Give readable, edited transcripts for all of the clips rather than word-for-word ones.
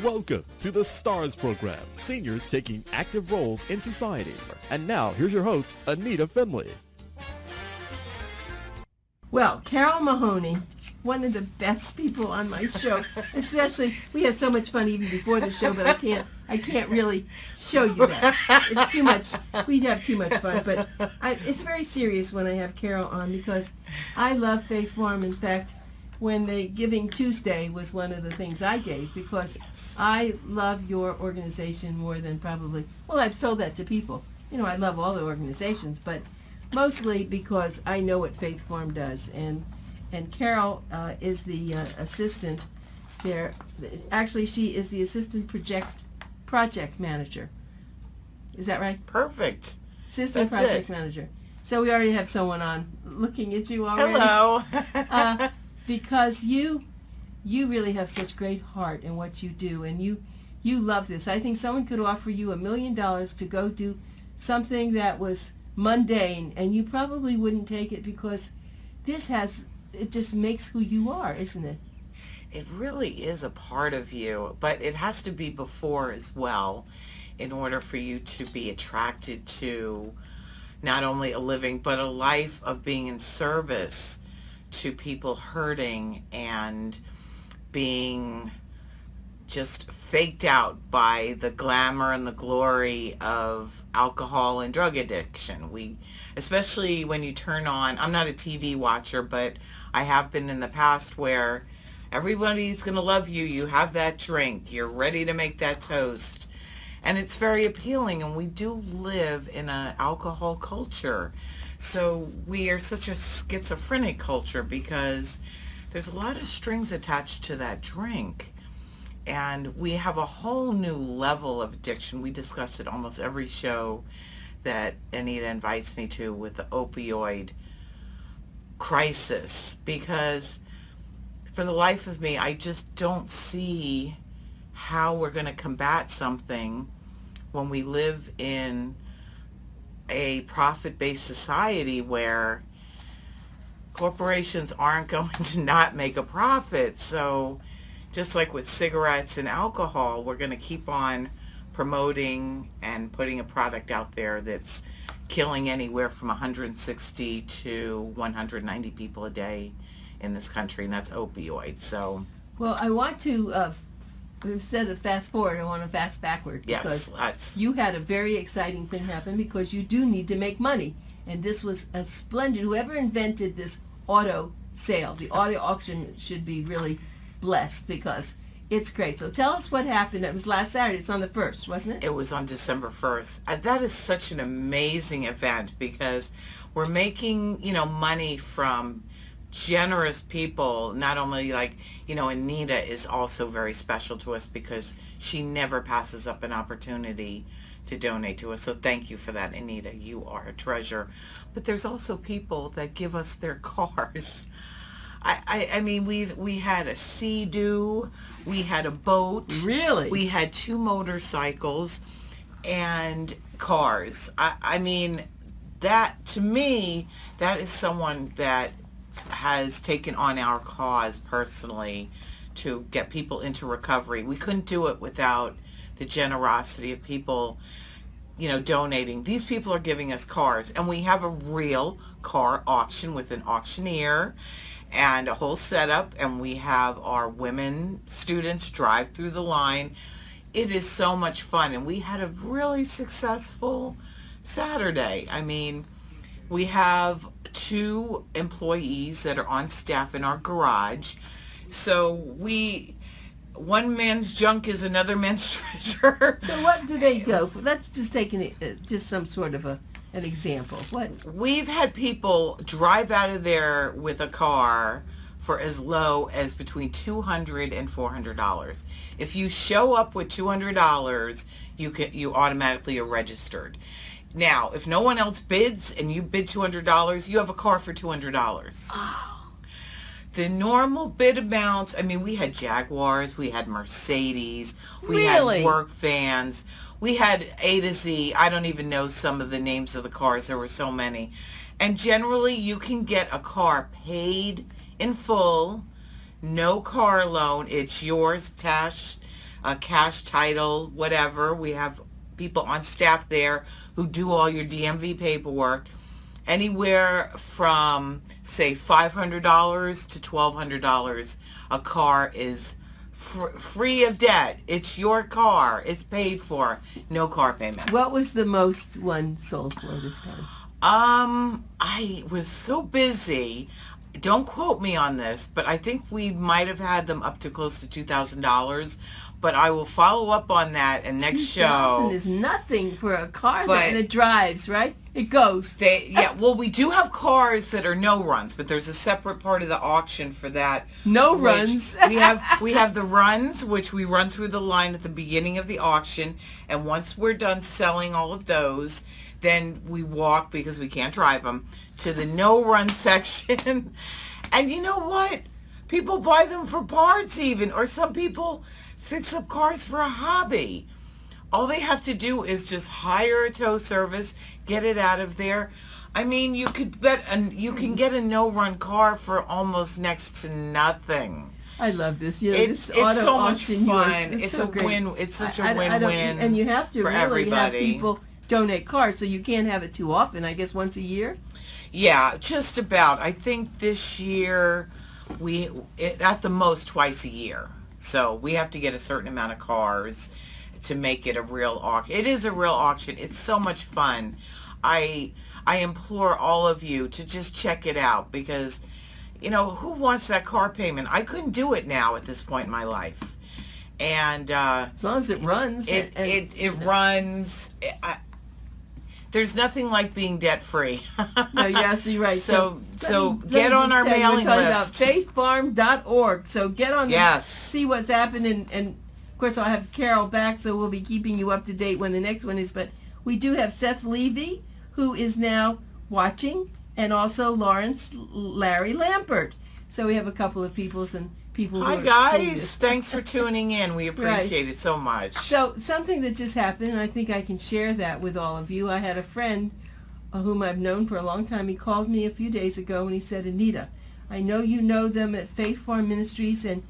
Welcome to the STARS program, seniors taking active roles in society. And now, here's your host, ANITA FINLEY. Well, Carol Mahoney, one of the best people on my show, especially, we had so much fun even before the show, but I can't really show you that. It's too much, we'd have too much fun, but it's very serious when I have Carol on because I love Faith Farm. In fact, when the Giving Tuesday was one of the things I gave because I love your organization more than probably, well, I've told that to people. You know, I love all the organizations, but mostly because I know what Faith Farm does. And Carol is the assistant there. Actually, she is the assistant project manager. Is that right? Perfect. Assistant That's project it. manager. So we already have someone on looking at you already. Hello. Because you really have such great heart in what you do, and you love this. I think someone could offer you $1 million to go do something that was mundane, and you probably wouldn't take it because it just makes who you are, isn't it? It really is a part of you, but it has to be before as well in order for you to be attracted to not only a living, but a life of being in service to people hurting and being just faked out by the glamour and the glory of alcohol and drug addiction. Especially when you turn on, I'm not a TV watcher, but I have been in the past where everybody's going to love you. You have that drink. You're ready to make that toast. And it's very appealing, and we do live in an alcohol culture. So we are such a schizophrenic culture because there's a lot of strings attached to that drink. And we have a whole new level of addiction. We discuss it almost every show that Anita invites me to with the opioid crisis, because for the life of me, I just don't see how we're going to combat something when we live in a profit-based society where corporations aren't going to not make a profit. So just like with cigarettes and alcohol, we're going to keep on promoting and putting a product out there that's killing anywhere from 160 to 190 people a day in this country, and that's opioids. So, well, I want to, instead of fast forward, I want to fast backward. Yes, because you had a very exciting thing happen because you do need to make money. And this was a splendid, whoever invented this auto sale, the auto auction should be really blessed because it's great. So tell us what happened. It was last Saturday. It's on the 1st, wasn't it? It was on December 1st. That is such an amazing event because we're making, money from generous people. Not only Anita is also very special to us because she never passes up an opportunity to donate to us. So thank you for that, Anita. You are a treasure. But there's also people that give us their cars. I mean, we had a Sea-Doo, we had a boat. Really? We had 2 motorcycles and cars. I mean, that, to me, that is someone that has taken on our cause personally to get people into recovery. We couldn't do it without the generosity of people, donating. These people are giving us cars, and we have a real car auction with an auctioneer and a whole setup, and we have our women students drive through the line. It is so much fun, and we had a really successful Saturday. I mean, we have 2 employees that are on staff in our garage. So one man's junk is another man's treasure. So what do they go for? Let's just take just some sort of an example. What? We've had people drive out of there with a car for as low as between $200 and $400. If you show up with $200, you automatically are registered. Now, if no one else bids and you bid $200, you have a car for $200. Oh. The normal bid amounts, I mean, we had Jaguars, we had Mercedes, we Really? had work vans, we had A to Z. I don't even know some of the names of the cars. There were so many. And generally, you can get a car paid in full, no car loan. It's yours, cash title, whatever. We have people on staff there who do all your DMV paperwork. Anywhere from, say, $500 to $1,200, a car is free of debt. It's your car. It's paid for. No car payment. What was the most one sold for this time? I was so busy. Don't quote me on this, but I think we might have had them up to close to $2,000. But I will follow up on that and next show. 2,000 is nothing for a car and it drives, right? It goes. Well, we do have cars that are no runs, but there's a separate part of the auction for that. No runs. we have the runs, which we run through the line at the beginning of the auction, and once we're done selling all of those, then we walk, because we can't drive them, to the no run section. And you know what? People buy them for parts even, or some people fix up cars for a hobby. All they have to do is just hire a tow service, get it out of there. I mean, you can get a no-run car for almost next to nothing. I love this. It's this auto so much auction fun. It's so a great win. It's such a win-win. And you have to for really everybody. have people donate cars, so you can't have it too often. I guess once a year. Yeah, just about. I think this year at the most twice a year. So we have to get a certain amount of cars to make it a real auction. It is a real auction. It's so much fun. I implore all of you to just check it out, because, who wants that car payment? I couldn't do it now at this point in my life. And as long as it runs. It runs. There's nothing like being debt free. No, yes, you're right. So get on our mailing list. We're talking about faithfarm.org. So get on yes. See what's happening. And of course, I'll have Carol back, so we'll be keeping you up to date when the next one is. But we do have Seth Levy, who is now watching, and also Larry Lampert. So we have a couple of people who Hi are guys, seeing this. Thanks for tuning in. We appreciate it so much. So something that just happened, and I think I can share that with all of you. I had a friend whom I've known for a long time. He called me a few days ago and he said, "Anita, I know you know them at Faith Farm Ministries, and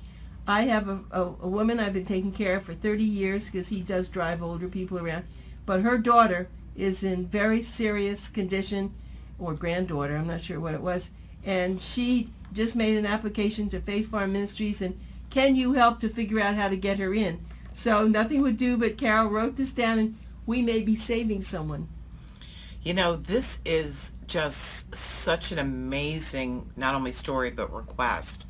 I have a woman I've been taking care of for 30 years because he does drive older people around, but her daughter is in very serious condition, or granddaughter, I'm not sure what it was, and she just made an application to Faith Farm Ministries, and can you help to figure out how to get her in?" So nothing would do, but Carol wrote this down, and we may be saving someone. This is just such an amazing, not only story, but request.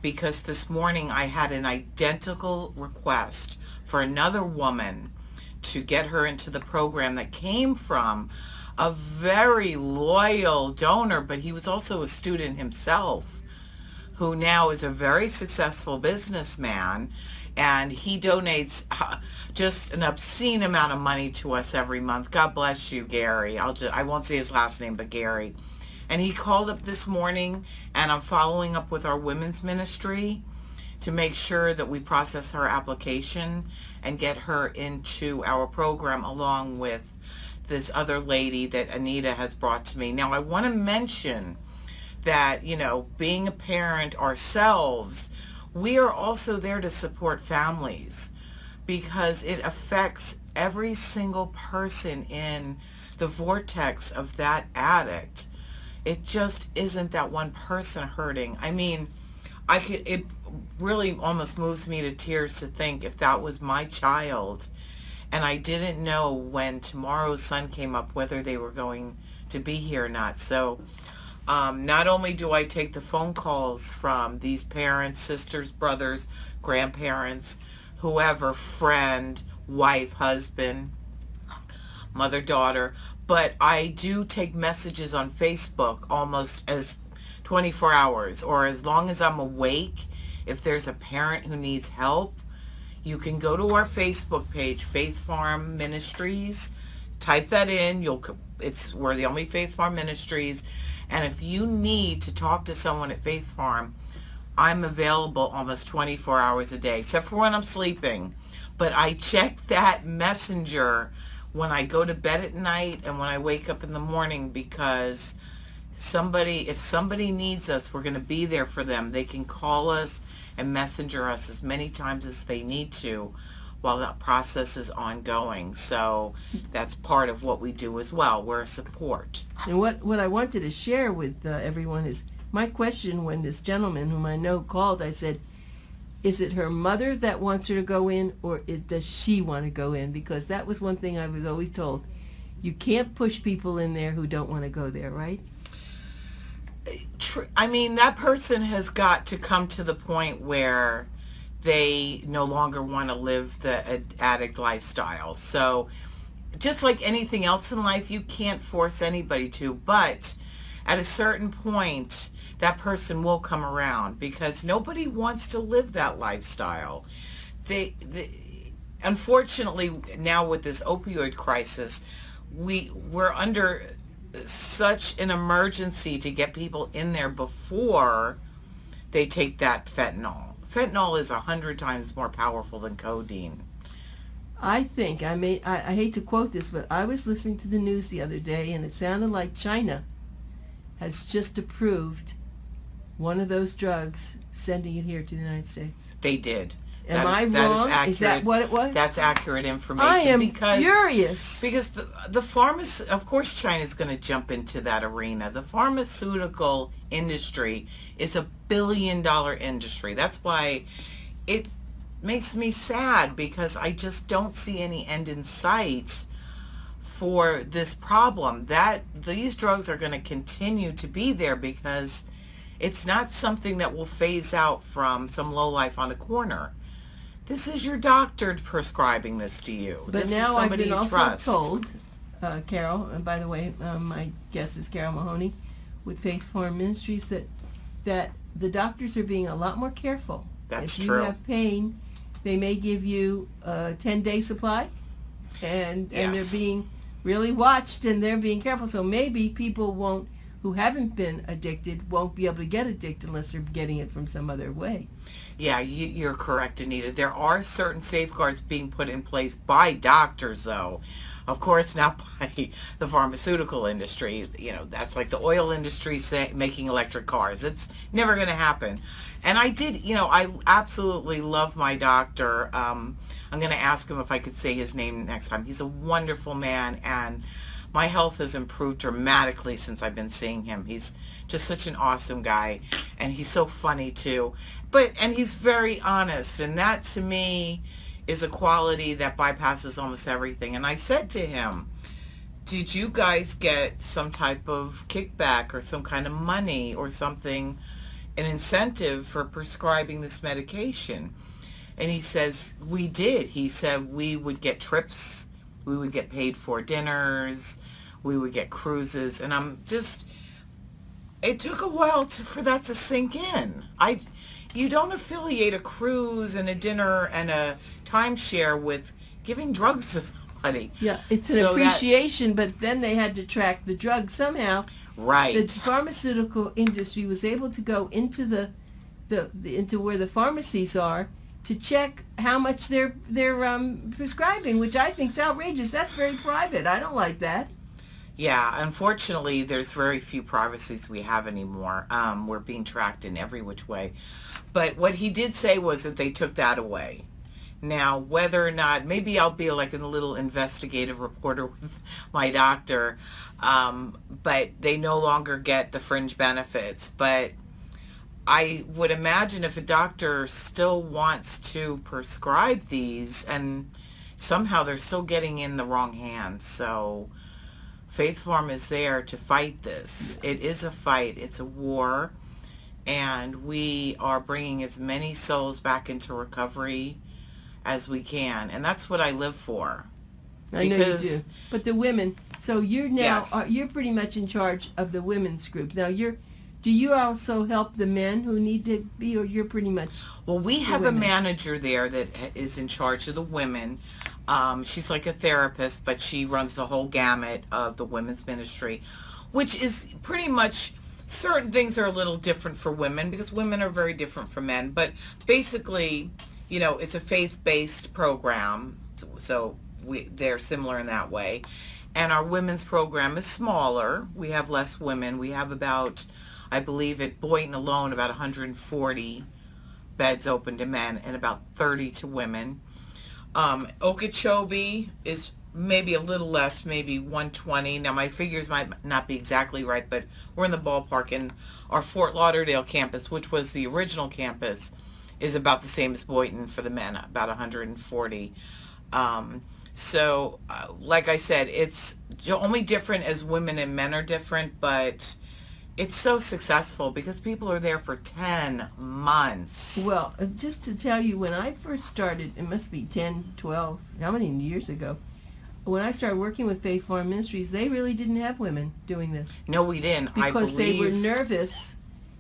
Because this morning I had an identical request for another woman to get her into the program that came from a very loyal donor, but he was also a student himself, who now is a very successful businessman, and he donates just an obscene amount of money to us every month. God bless you, Gary. I won't say his last name, but Gary. And he called up this morning, and I'm following up with our women's ministry to make sure that we process her application and get her into our program, along with this other lady that Anita has brought to me. Now, I want to mention that, being a parent ourselves, we are also there to support families, because it affects every single person in the vortex of that addict. It just isn't that one person hurting. I mean, it really almost moves me to tears to think if that was my child, and I didn't know when tomorrow's sun came up whether they were going to be here or not. So not only do I take the phone calls from these parents, sisters, brothers, grandparents, whoever, friend, wife, husband, mother, daughter, but I do take messages on Facebook almost as 24 hours, or as long as I'm awake. If there's a parent who needs help, you can go to our Facebook page, Faith Farm Ministries. Type that in. We're the only Faith Farm Ministries. And if you need to talk to someone at Faith Farm, I'm available almost 24 hours a day, except for when I'm sleeping. But I check that messenger when I go to bed at night and when I wake up in the morning, because if somebody needs us, we're going to be there for them. They can call us and messenger us as many times as they need to while that process is ongoing. So that's part of what we do as well. We're a support. And what I wanted to share with everyone is my question when this gentleman whom I know called, I said, is it her mother that wants her to go in, or does she want to go in? Because that was one thing I was always told. You can't push people in there who don't want to go there, right? I mean, that person has got to come to the point where they no longer want to live the addict lifestyle. So just like anything else in life, you can't force anybody to, but at a certain point, that person will come around, because nobody wants to live that lifestyle. Unfortunately, now with this opioid crisis, we're under such an emergency to get people in there before they take that fentanyl. Fentanyl is 100 times more powerful than codeine. I think, I hate to quote this, but I was listening to the news the other day, and it sounded like China has just approved one of those drugs, sending it here to the United States. They did. Am I wrong? Is that what it was? That's accurate information. I am furious. Because the pharmacy, of course China's going to jump into that arena. The pharmaceutical industry is $1 billion industry. That's why it makes me sad, because I just don't see any end in sight for this problem. That these drugs are going to continue to be there, because it's not something that will phase out from some lowlife on a corner. This is your doctor prescribing this to you. But this now is I've somebody been you also trust. told, Carol, and by the way, my guest is Carol Mahoney with Faith Farm Ministries, that the doctors are being a lot more careful. That's if true. If you have pain, they may give you a 10-day supply, and they're being really watched, and they're being careful. So maybe people who haven't been addicted won't be able to get addicted unless they're getting it from some other way. Yeah, you're correct, Anita. There are certain safeguards being put in place by doctors, though. Of course, not by the pharmaceutical industry. You know, that's like the oil industry making electric cars. It's never going to happen. And I absolutely love my doctor. I'm going to ask him if I could say his name next time. He's a wonderful man, and my health has improved dramatically since I've been seeing him. He's just such an awesome guy, and he's so funny too. And he's very honest, and that to me is a quality that bypasses almost everything. And I said to him, did you guys get some type of kickback or some kind of money or something, an incentive for prescribing this medication? And he says, we did. He said we would get trips, we would get paid for dinners, we would get cruises. And it took a while for that to sink in. You don't affiliate a cruise and a dinner and a timeshare with giving drugs to somebody. Yeah, it's an appreciation, but then they had to track the drugs somehow. Right. The pharmaceutical industry was able to go into into where the pharmacies are to check how much they're prescribing, which I think is outrageous. That's very private. I don't like that. Yeah, unfortunately, there's very few privacies we have anymore. We're being tracked in every which way. But what he did say was that they took that away. Now, whether or not, maybe I'll be like a little investigative reporter with my doctor, but they no longer get the fringe benefits. But I would imagine if a doctor still wants to prescribe these, and somehow they're still getting in the wrong hands. So Faith Farm is there to fight this. It is a fight. It's a war. And we are bringing as many souls back into recovery as we can. And that's what I live for. I know you do. But the women, so you're now, Yes. You're pretty much in charge of the women's group. Now, do you also help the men who need to be, or you're pretty much Well, we have a women? manager there that is in charge of the women. She's like a therapist, but she runs the whole gamut of the women's ministry, which is pretty much, certain things are a little different for women because women are very different from men. But basically, it's a faith-based program, so they're similar in that way. And our women's program is smaller. We have less women. We have about, I believe at Boynton alone, about 140 beds open to men and about 30 to women. Okeechobee is maybe a little less, maybe 120. Now my figures might not be exactly right, but we're in the ballpark. And our Fort Lauderdale campus, which was the original campus, is about the same as Boynton for the men, about 140. Like I said, it's only different as women and men are different, but it's so successful because people are there for 10 months. Well, just to tell you, when I first started, it must be 10, 12, how many years ago? When I started working with Faith Farm Ministries, they really didn't have women doing this. No, we didn't. Because they were nervous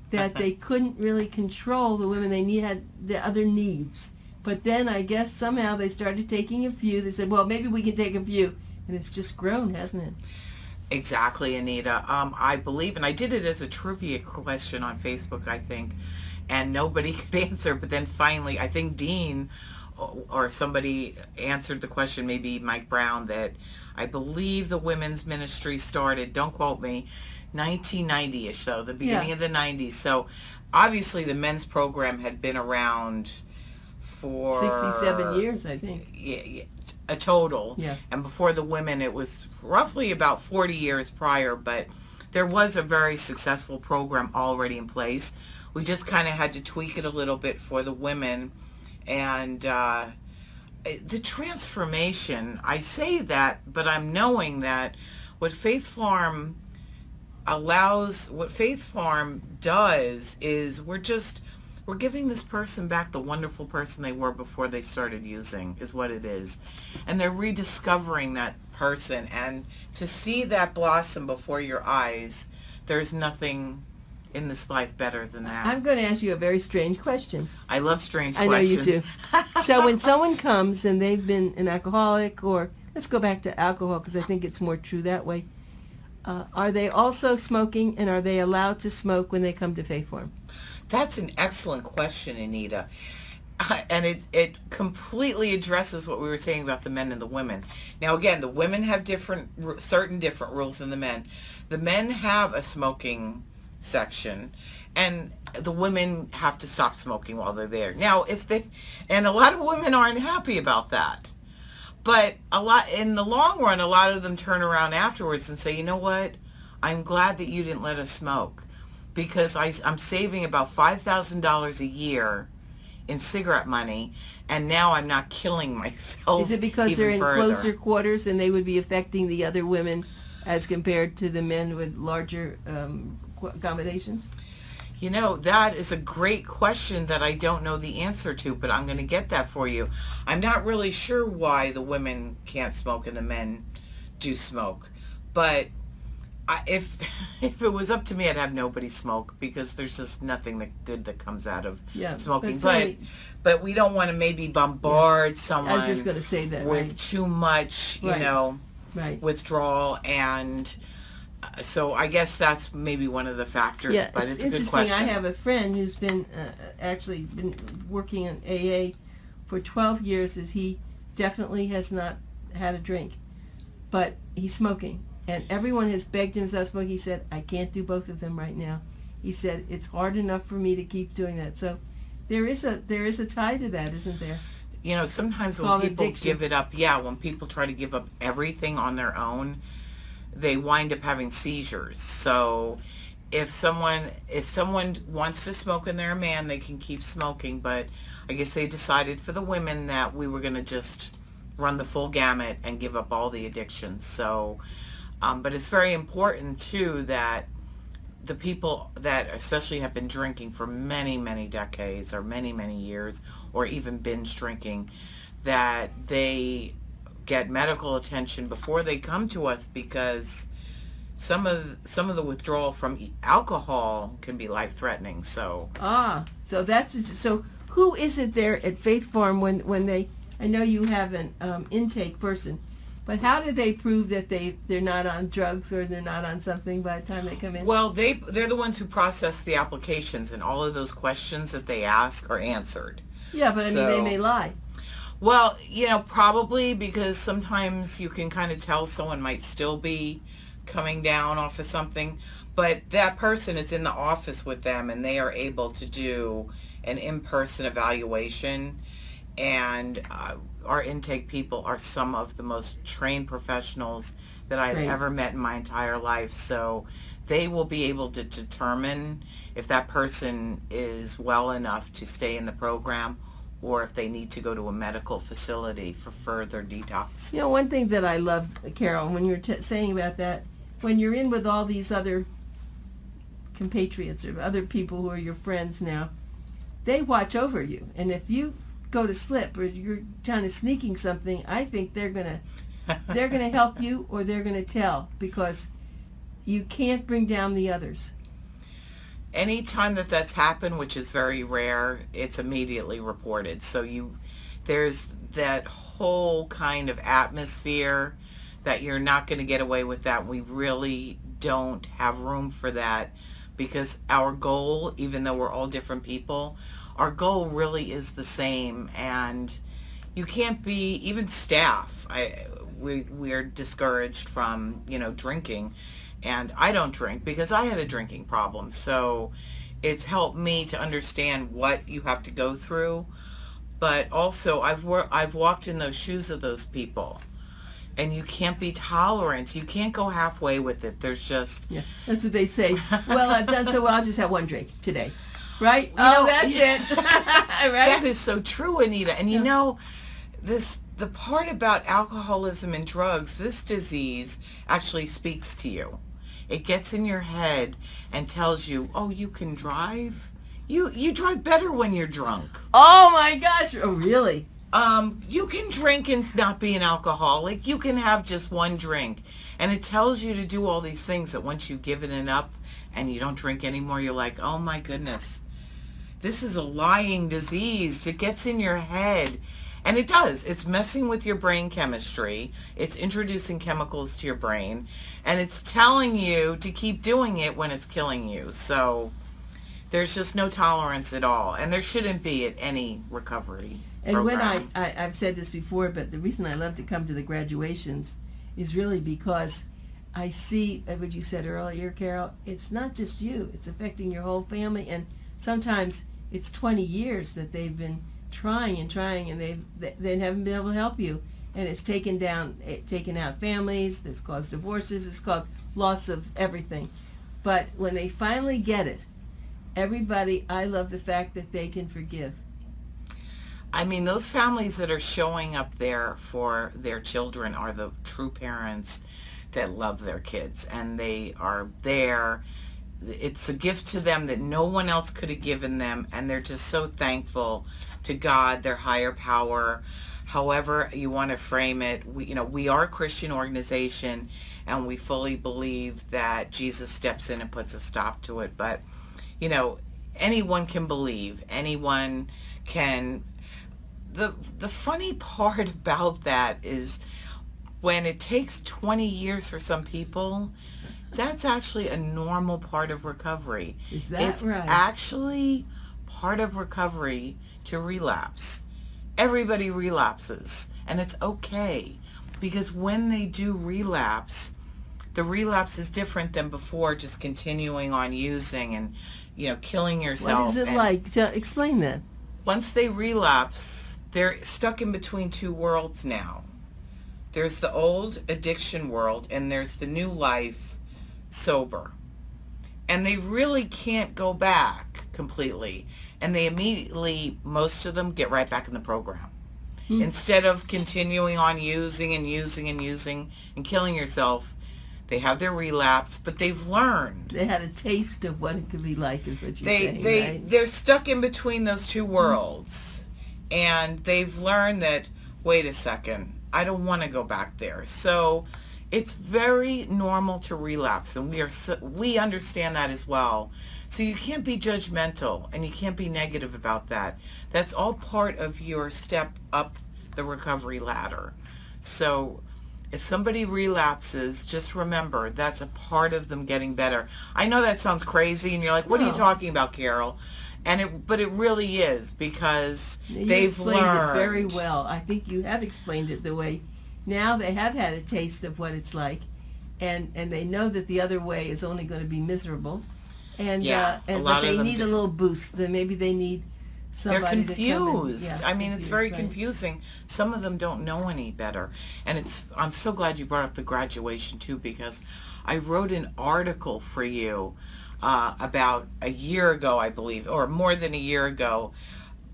that they couldn't really control the women. They had the other needs. But then I guess somehow they started taking a few. They said, well, maybe we can take a few. And it's just grown, hasn't it? Exactly, Anita. I believe, and I did it as a trivia question on Facebook, I think, and nobody could answer. But then finally, I think Dean or somebody answered the question, maybe Mike Brown, that I believe the women's ministry started, don't quote me, 1990-ish, so the beginning of the 90s. So obviously the men's program had been around for 67 years, I think. Yeah, a total. Yeah. And before the women, it was roughly about 40 years prior, but there was a very successful program already in place. We just kind of had to tweak it a little bit for the women. And the transformation, I say that, but I'm knowing that what Faith Farm does is we're giving this person back the wonderful person they were before they started using, is what it is. And they're rediscovering that person. And to see that blossom before your eyes, there's nothing in this life better than that. I'm going to ask you a very strange question. I love strange I questions. know you do. So when someone comes and they've been an alcoholic, or let's go back to alcohol because I think it's more true that way, are they also smoking, and are they allowed to smoke when they come to Faith Farm? That's an excellent question, Anita. And it completely addresses what we were saying about the men and the women. Now, again, the women have certain different rules than the men. The men have a smoking section, and the women have to stop smoking while they're there. Now, and a lot of women aren't happy about that. But in the long run, a lot of them turn around afterwards and say, you know what? I'm glad that you didn't let us smoke, because I'm saving about $5,000 a year in cigarette money, and now I'm not killing myself. Is it because they're in further. closer quarters and they would be affecting the other women as compared to the men with larger accommodations? You know, that is a great question that I don't know the answer to, but I'm going to get that for you. I'm not really sure why the women can't smoke and the men do smoke. But if it was up to me, I'd have nobody smoke, because there's just nothing good that comes out of smoking. But we don't want to maybe bombard someone. I was just going to say that, with too much, withdrawal, and so I guess that's maybe one of the factors. Yeah, but it's a good interesting. question. I have a friend who's been actually been working in AA for 12 years. As he definitely has not had a drink, but he's smoking. And everyone has begged him to stop smoking. He said, I can't do both of them right now. He said, it's hard enough for me to keep doing that. So there is a tie to that, isn't there? You know, sometimes when people give it up, when people try to give up everything on their own, they wind up having seizures. So if someone wants to smoke and they're a man, they can keep smoking. But I guess they decided for the women that we were going to just run the full gamut and give up all the addictions. So but it's very important, too, that the people that especially have been drinking for many, many decades or many, many years, or even binge drinking, that they get medical attention before they come to us, because some of the withdrawal from alcohol can be life-threatening. So so who is it there at Faith Farm when they? I know you have an intake person. But how do they prove that they're not on drugs or they're not on something by the time they come in? Well, they're the ones who process the applications, and all of those questions that they ask are answered. Yeah, but I mean, they may lie. Well, you know, probably, because sometimes you can kind of tell someone might still be coming down off of something. But that person is in the office with them, and they are able to do an in-person evaluation. And our intake people are some of the most trained professionals that I've Right. ever met in my entire life. So they will be able to determine if that person is well enough to stay in the program, or if they need to go to a medical facility for further detox. You know, one thing that I love, Carol, when you're saying about that, when you're in with all these other compatriots or other people who are your friends now, they watch over you. And if you go to slip or you're kind of sneaking something, I think they're gonna help you, or they're gonna tell, because you can't bring down the others. Anytime that that's happened, which is very rare, it's immediately reported. So there's that whole kind of atmosphere that you're not going to get away with that. We really don't have room for that, because our goal, even though we're all different people, our goal really is the same. And you can't be, even staff, we're discouraged from, drinking. And I don't drink because I had a drinking problem. So it's helped me to understand what you have to go through. But also I've walked in those shoes of those people. And you can't be tolerant. You can't go halfway with it. There's just... Yeah, that's what they say. Well, I've done so well, I'll just have one drink today. Right? That's it. Right? That is so true, Anita. And the part about alcoholism and drugs, this disease actually speaks to you. It gets in your head and tells you, oh, you can drive? You drive better when you're drunk. Oh my gosh. Oh, really? You can drink and not be an alcoholic. You can have just one drink. And it tells you to do all these things that once you've given it up and you don't drink anymore, you're like, oh my goodness, this is a lying disease. It gets in your head. And it does. It's messing with your brain chemistry. It's introducing chemicals to your brain. And it's telling you to keep doing it when it's killing you. So there's just no tolerance at all. And there shouldn't be at any recovery program. When I've said this before, but the reason I love to come to the graduations is really because I see what you said earlier, Carol. It's not just you. It's affecting your whole family. And sometimes it's 20 years that they've been trying, and they haven't been able to help you, and it's taken out families. It's caused divorces. It's caused loss of everything. But when they finally get it, I love the fact that they can forgive. I mean, those families that are showing up there for their children are the true parents that love their kids, and they are there. It's a gift to them that no one else could have given them, and they're just so thankful to God, their higher power, however you want to frame it. We are a Christian organization, and we fully believe that Jesus steps in and puts a stop to it. But, anyone can believe. Anyone can. The funny part about that is when it takes 20 years for some people, that's actually a normal part of recovery. Is that it's right? Actually part of recovery to relapse. Everybody relapses, and it's okay, because when they do relapse, the relapse is different than before, just continuing on using and killing yourself. What is it like? Explain that. Once they relapse, they're stuck in between two worlds now. There's the old addiction world, and there's the new life sober. And they really can't go back completely. And they immediately, most of them, get right back in the program. Instead of continuing on using and killing yourself, they have their relapse, but they've learned. They had a taste of what it could be like, is what you're saying, right? They're stuck in between those two worlds. And they've learned that, wait a second, I don't want to go back there. So it's very normal to relapse, and we understand that as well. So you can't be judgmental, and you can't be negative about that. That's all part of your step up the recovery ladder. So if somebody relapses, just remember that's a part of them getting better. I know that sounds crazy, and you're like, what are you talking about, Carol? But it really is, because they've learned. You explained it very well. I think you have explained it the way. Now they have had a taste of what it's like, and they know that the other way is only going to be miserable, and Yeah, a and lot but of they them need a do. little boost. Then maybe they need They're somebody confused. to come and, It's very right. confusing. Some of them don't know any better. And I'm so glad you brought up the graduation too, because I wrote an article for you about a year ago, I believe, or more than a year ago,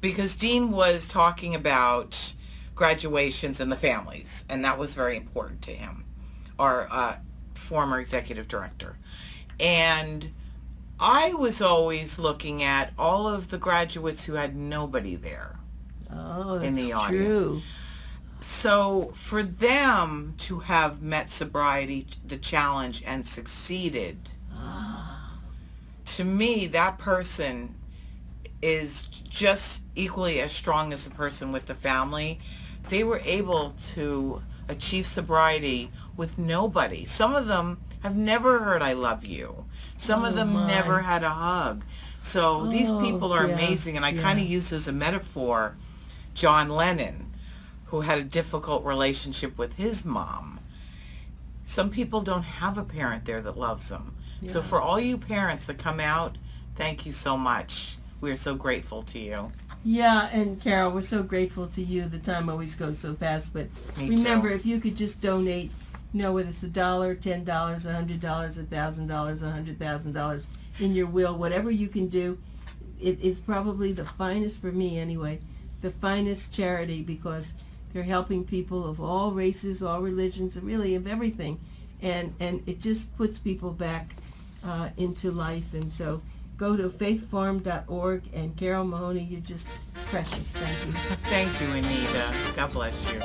because Dean was talking about graduations and the families, and that was very important to him, our former executive director. And I was always looking at all of the graduates who had nobody there Oh, that's in the audience. true. So for them to have met sobriety, the challenge, and succeeded, to me, that person is just equally as strong as the person with the family. They were able to achieve sobriety with nobody. Some of them have never heard "I love you." Some of them my. never had a hug. So these people are yeah, amazing, and I kind of use as a metaphor John Lennon, who had a difficult relationship with his mom. Some people don't have a parent there that loves them. So Yeah. for all you parents that come out, thank you so much. We are so grateful to you. Yeah, and Carol, we're so grateful to you. The time always goes so fast, but Me remember, too. if you could just donate, whether it's $1, $10, $100, $1,000, $100,000 in your will, whatever you can do, it is probably the finest, for me anyway, the finest charity, because they're helping people of all races, all religions, really of everything, and it just puts people back into life. And so go to faithfarm.org, and Carol Mahoney, you're just precious. Thank you. Thank you, Anita. God bless you.